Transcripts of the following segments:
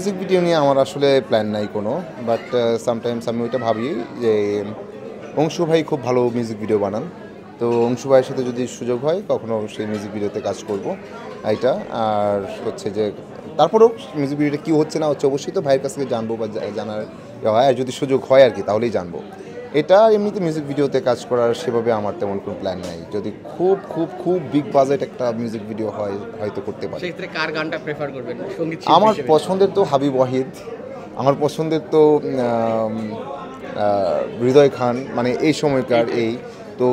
Music video নিয়ে আমার আসলে প্ল্যান নাই কোনো, বাট সামটাইমস আমি ওইটা ভাবি যে অংশু ভাই খুব ভালো মিউজিক ভিডিও বানান, তো অংশু ভাইয়ের সাথে যদি সুযোগ হয় কখনো সেই মিউজিক ভিডিওতে কাজ করব এইটা। আর হচ্ছে যে তারপরেও মিউজিক ভিডিওটা কী হচ্ছে না হচ্ছে অবশ্যই তো ভাইয়ের কাছ থেকে জানবো বা জানার হয়, আর যদি সুযোগ হয় আর কি তাহলেই জানবো। এটা এমনিতে মিউজিক ভিডিওতে কাজ করার সেভাবে আমার তেমন কোনো প্ল্যান নাই। যদি খুব খুব খুব বিগ বাজেট একটা মিউজিক ভিডিও হয় হয়তো করতে পারি। সেক্ষেত্রে কার গানটা প্রেফার করবেন সঙ্গীত আমার পছন্দের তো হাবিব ওয়াহিদ, আমার পছন্দের তো হৃদয় খান, মানে এই সময়কার এই তো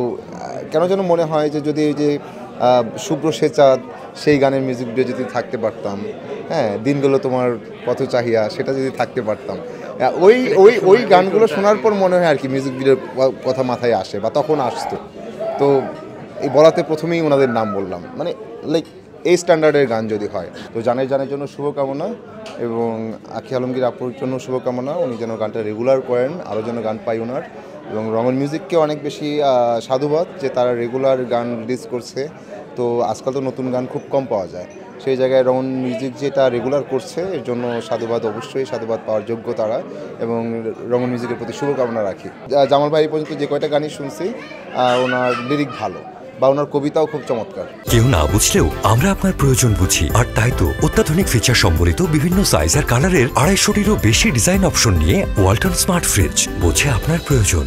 কেন যেন মনে হয় যে যদি এই যে শুভ্র সেচাঁদ সেই গানের মিউজিক ভিডিও যদি থাকতে পারতাম, হ্যাঁ দিনগুলো তোমার পথ চাহিয়া সেটা যদি থাকতে পারতাম, ওই ওই ওই গানগুলো শোনার পর মনে হয় আর কি মিউজিক ভিডিওর কথা মাথায় আসে বা তখন আসতো। তো এই বলাতে প্রথমেই ওনাদের নাম বললাম, মানে লাইক এই স্ট্যান্ডার্ডের গান যদি হয় তো জানের জন্য শুভকামনা, এবং আখি আলমগীর আপুর জন্য শুভকামনা, উনি যেন গানটা রেগুলার করেন, আরও যেন গান পাই ওনার। এবং রঙন মিউজিককে অনেক বেশি সাধুবাদ যে তারা রেগুলার গান রিলিজ করছে। তো আজকাল তো নতুন গান খুব কম পাওয়া যায়, সেই জায়গায় রঙন মিউজিক যেটা রেগুলার করছে এর জন্য সাধুবাদ, অবশ্যই সাধুবাদ পাওয়ার যোগ্য তারা, এবং রঙন মিউজিকের প্রতি শুভকামনা রাখি। জামাল ভাই পর্যন্ত যে কয়টা গানই শুনছি ওনার লিরিক ভালো বা ওনার কবিতাও খুব চমৎকার। কেউ না বুঝলেও আমরা আপনার প্রয়োজন বুঝি, আর তাই তো অত্যাধুনিক ফিচার সম্বলিত বিভিন্ন সাইজ আর কালারের 250টিরও বেশি ডিজাইন অপশন নিয়ে ওয়ালটন স্মার্ট ফ্রিজ বোঝে আপনার প্রয়োজন।